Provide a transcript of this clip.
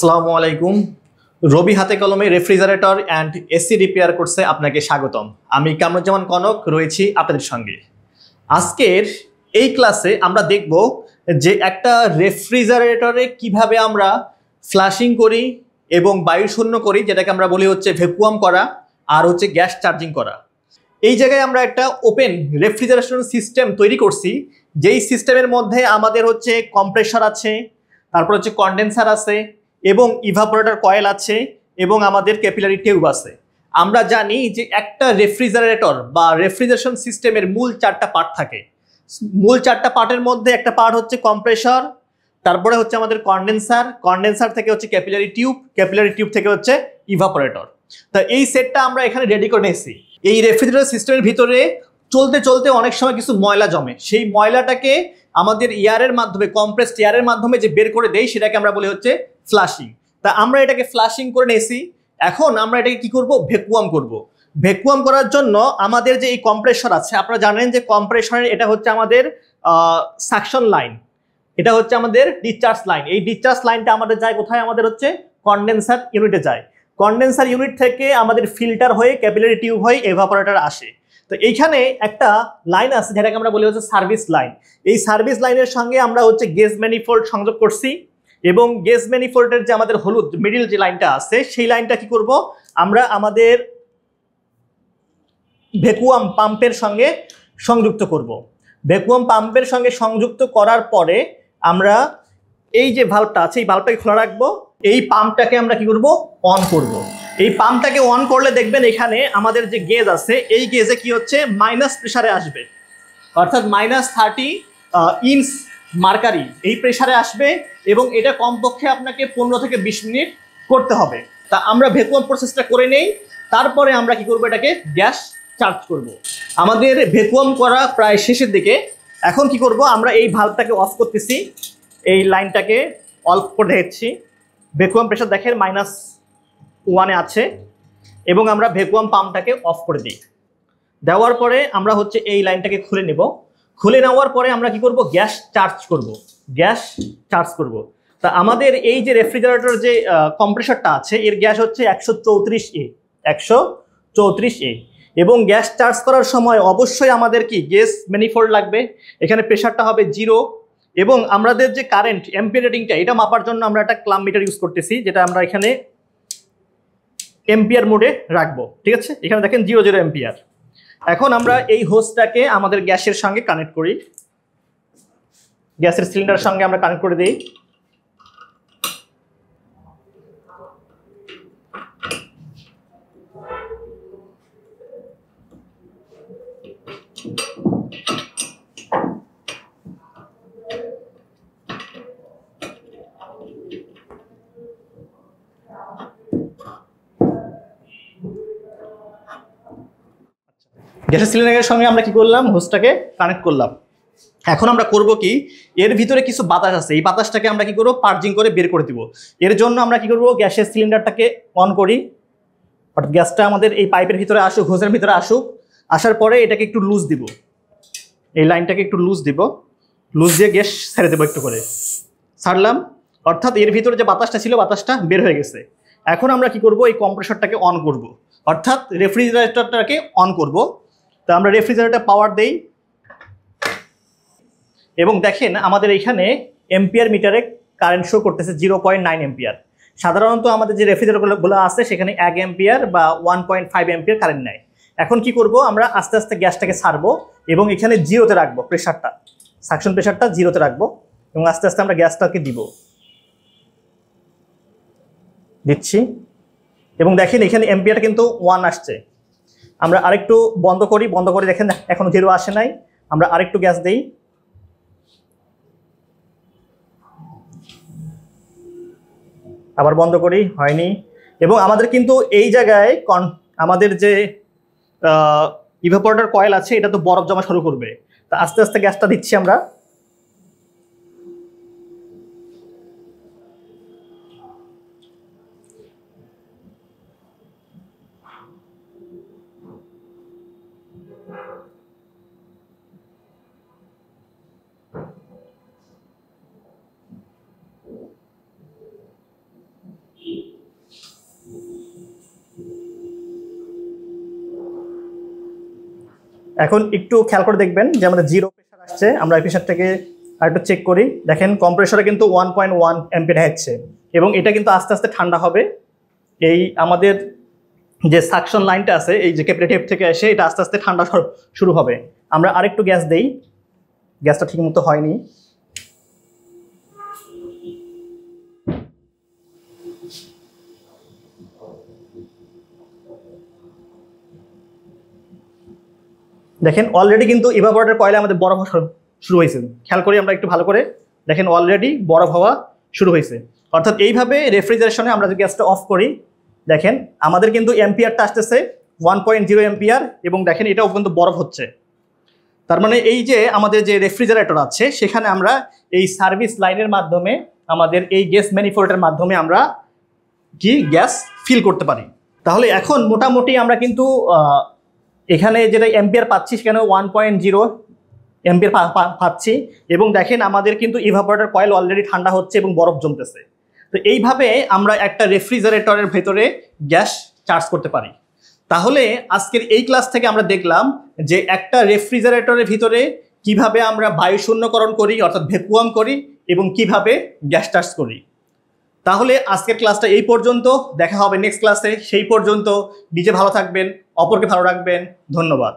আসসালামু আলাইকুম। রবি হাতে কলমে রেফ্রিজারেটর অ্যান্ড এসি রিপেয়ার কোর্সে আপনাকে স্বাগতম। আমি কামরুজ্জামান কনক রয়েছি আপনাদের সঙ্গে। আজকের এই ক্লাসে আমরা দেখব যে একটা রেফ্রিজারেটরে কিভাবে আমরা ফ্লাশিং করি এবং বায়ু শূন্য করি, যেটাকে আমরা বলি হচ্ছে ভ্যাকুয়াম করা আর হচ্ছে গ্যাস চার্জিং করা। এই জায়গায় আমরা একটা ওপেন রেফ্রিজারেশন সিস্টেম তৈরি করছি, যেই সিস্টেমের মধ্যে আমাদের হচ্ছে কম্প্রেসর আছে, তারপর হচ্ছে কন্ডেন্সার আছে এবং ইভাপোরেটর কয়েল আছে এবং আমাদের ক্যাপিলারি টিউব আছে। আমরা জানি যে একটা রেফ্রিজারেটর বা রেফ্রিজারেশন সিস্টেমের মূল চারটা পার্ট থাকে। মূল চারটা পার্টের মধ্যে একটা পার্ট হচ্ছে কম্প্রেসর, তারপরে হচ্ছে আমাদের কন্ডেন্সার, কন্ডেন্সার থেকে হচ্ছে ক্যাপিলারি টিউব, ক্যাপিলারি টিউব থেকে হচ্ছে ইভাপোরেটর। তা এই সেটটা আমরা এখানে রেডি করে নিয়েছি। এই রেফ্রিজারেটর সিস্টেমের ভিতরে চলতে চলতে অনেক সময় কিছু ময়লা জমে, সেই ময়লাটাকে আমাদের এয়ারের মাধ্যমে, কম্প্রেসড এয়ারের মাধ্যমে যে বের করে দেই সেটাকে আমরা বলি হচ্ছে ফ্লাশিং। তা আমরা এটাকে ফ্লাশিং করে নিয়েছি। এখন আমরা এটাকে কি করব? ভ্যাকুয়াম করব। ভ্যাকুয়াম করার জন্য আমাদের যে এই কম্প্রেসর আছে, আপনারা জানেন যে কম্প্রেসরের এটা হচ্ছে আমাদের সাকশন লাইন, এটা হচ্ছে আমাদের ডিসচার্জ লাইন। এই ডিসচার্জ লাইনটা আমাদের যায় কোথায়? আমাদের হচ্ছে কন্ডেন্সার ইউনিটে যায়। কন্ডেন্সার ইউনিট থেকে আমাদের ফিল্টার হয়ে ক্যাপিলারি টিউব হয়ে এভাপোরেটর আসে। তো এইখানে একটা লাইন আছে যেটাকে আমরা বলি হচ্ছে সার্ভিস লাইন। এই সার্ভিস লাইনের সঙ্গে আমরা হচ্ছে গ্যাস ম্যানিফোল্ড সংযোগ করছি এবং গ্যাস ম্যানিফোল্ডের যে আমাদের হলুদ মিডিল যে লাইনটা আছে সেই লাইনটা কি করব? আমরা আমাদের ভ্যাকুয়াম পাম্পের সঙ্গে সংযুক্ত করব। ভ্যাকুয়াম পাম্পের সঙ্গে সংযুক্ত করার পরে আমরা এই যে ভালভটা আছে এই ভালভটাকে খোলা রাখবো। এই পাম্পটাকে আমরা কি করব? অন করব। এই পাম্পটাকে অন করলে দেখবেন এখানে আমাদের যে গেজ আছে এই গেজে কি হচ্ছে? মাইনাস প্রেসারে আসবে, অর্থাৎ -30 ইঞ্চ মার্কারি এই প্রেসারে আসবে এবং এটা কমপক্ষে আপনাকে 15 থেকে 20 মিনিট করতে হবে। তা আমরা ভ্যাকুয়াম প্রসেসটা করে নেই, তারপরে আমরা কি করব? এটাকে গ্যাস চার্জ করব। আমাদের ভ্যাকুয়াম করা প্রায় শেষের দিকে। এখন কি করব? আমরা এই ভালভটাকে অফ করতেছি, এই লাইনটাকে অফ করে দিচ্ছি। ভ্যাকুয়াম প্রেসার দেখেন -1 আছে এবং আমরা ভ্যাকুয়াম পাম্পটাকে অফ করে দিই। দেওয়ার পরে আমরা হচ্ছে এই লাইনটাকে খুলে নেব। খুলে নেওয়ার পরে আমরা কি করব? গ্যাস চার্জ করব। গ্যাস চার্জ করব। তা আমাদের এই যে রেফ্রিজারেটর যে কম্প্রেসরটা আছে এর গ্যাস হচ্ছে 134A, 134A। এবং গ্যাস চার্জ করার সময় অবশ্যই আমাদের কি গ্যাস ম্যানিফোল্ড লাগবে। এখানে প্রেসারটা হবে 0 এবং আমাদের যে কারেন্ট এম্পিয়ার রেটিংটা এটা মাপার জন্য আমরা একটা ক্লাম মিটার ইউজ করতেছি, যেটা আমরা এখানে এম্পিয়ার মোডে রাখবো। ঠিক আছে, এখানে দেখেন 0 এম্পিয়ার। এখন আমরা এই হোসটাকে আমাদের গ্যাসের সঙ্গে কানেক্ট করি, গ্যাসের সিলিন্ডারের সঙ্গে আমরা কানেক্ট করে দিই। গ্যাসের সিলিন্ডারের সঙ্গে আমরা কি করলাম? হোসটাকে কানেক্ট করলাম। এখন আমরা করব কি? এর ভিতরে কিছু বাতাস আছে, এই বাতাসটাকে আমরা কি করব? পার্জিং করে বের করে দিব। এর জন্য আমরা কি করব? গ্যাসের সিলিন্ডারটাকে অন করি, অর্থাৎ গ্যাসটা আমাদের এই পাইপের ভিতরে আসুক, হোসের ভিতরে আসুক। আসার পরে এটাকে একটু লুজ দিব, এই লাইনটাকে একটু লুজ দিব, লুজ দিয়ে গ্যাস ছেড়ে দেবো একটু করে। ছাড়লাম, অর্থাৎ এর ভিতরে যে বাতাসটা ছিল বাতাসটা বের হয়ে গেছে। এখন আমরা কি করব? এই কম্প্রেসরটাকে অন করব, অর্থাৎ রেফ্রিজারেটরটাকে অন করব। তো আমরা রেফ্রিজারেটর পাওয়ার দেই এবং দেখেন আমাদের এইখানে এম্পিয়ার মিটারে কারেন্ট শো করতেছে 0.9 এম্পিয়ার। সাধারণত আমাদের যে রেফ্রিজারেটরগুলো আছে সেখানে 1 এম্পিয়ার বা 1.5 এম্পিয়ার কারেন্ট নেয়। এখন কি করব? আমরা আস্তে আস্তে গ্যাসটাকে ছাড়বো এবং এখানে 0-তে রাখবো, প্রেশারটা, সাকশন প্রেশারটা 0-তে রাখবো এবং আস্তে আস্তে আমরা গ্যাসটাকে দিচ্ছি এবং দেখেন এখানে এম্পিয়ারটা কিন্তু 1 আসছে। আমরা আরেকটু বন্ধ করি, বন্ধ করে দেখেন এখনো 0 আসে নাই। আমরা আরেকটু গ্যাস দেই, আবার বন্ধ করি, হয়নি। এবং আমাদের কিন্তু এই জায়গায় আমাদের যে ইভাপোরেটর কয়েল আছে এটা তো বরফ জমা শুরু করবে। তা আস্তে আস্তে গ্যাসটা দিচ্ছি আমরা। এখন একটু খেয়াল করে দেখবেন যে আমাদের জিরো প্রেশার আসছে। আমরা এই প্রেশারটাকে আরেকটু চেক করি। দেখেন কম্প্রেসরে কিন্তু 1.1 অ্যাম্পিয়ার হচ্ছে এবং এটা কিন্তু আস্তে আস্তে ঠান্ডা হবে। এই আমাদের যে সাকশন লাইনটা আছে এই যে ক্যাপিলারি থেকে এসে এটা আস্তে আস্তে ঠান্ডা শুরু হবে। আমরা আরেকটু গ্যাস দেই, গ্যাসটা ঠিক মতো হয়নি। দেখেন অলরেডি কিন্তু ইভাপোরেটর কয়েলে আমাদের বরফ হওয়া শুরু হয়েছে। খেয়াল করি আমরা একটু ভালো করে, দেখেন অলরেডি বরফ হওয়া শুরু হয়েছে। অর্থাৎ এইভাবে রেফ্রিজারেশনে আমরা যদি গ্যাসটা অফ করি, দেখেন আমাদের কিন্তু এম্পিয়ারটা আসতেছে 1.0 এম্পিয়ার এবং দেখেন এটাও কিন্তু বরফ হচ্ছে। তার মানে এই যে আমাদের যে রেফ্রিজারেটর আছে সেখানে আমরা এই সার্ভিস লাইনের মাধ্যমে আমাদের এই গ্যাস ম্যানিফোল্ডের মাধ্যমে আমরা কি গ্যাস ফিল করতে পারি। তাহলে এখন মোটামুটি আমরা কিন্তু এখানে যেটা এম্পিয়ার পাচ্ছি সেখানে 1.0 এম্পিয়ার পাচ্ছি এবং দেখেন আমাদের কিন্তু ইভাপোরেটর কয়েল অলরেডি ঠান্ডা হচ্ছে এবং বরফ জমতেছে। তো এইভাবে আমরা একটা রেফ্রিজারেটরের ভেতরে গ্যাস চার্জ করতে পারি। তাহলে আজকের এই ক্লাস থেকে আমরা দেখলাম যে একটা রেফ্রিজারেটরের ভিতরে কিভাবে আমরা বায়ু শূন্যকরণ করি অর্থাৎ ভ্যাকুয়াম করি এবং কিভাবে গ্যাস চার্জ করি। তাহলে আজকের ক্লাসটা এই পর্যন্ত, দেখা হবে নেক্সট ক্লাসে। সেই পর্যন্ত নিজে ভালো থাকবেন, অপরকে ভালো রাখবেন। ধন্যবাদ।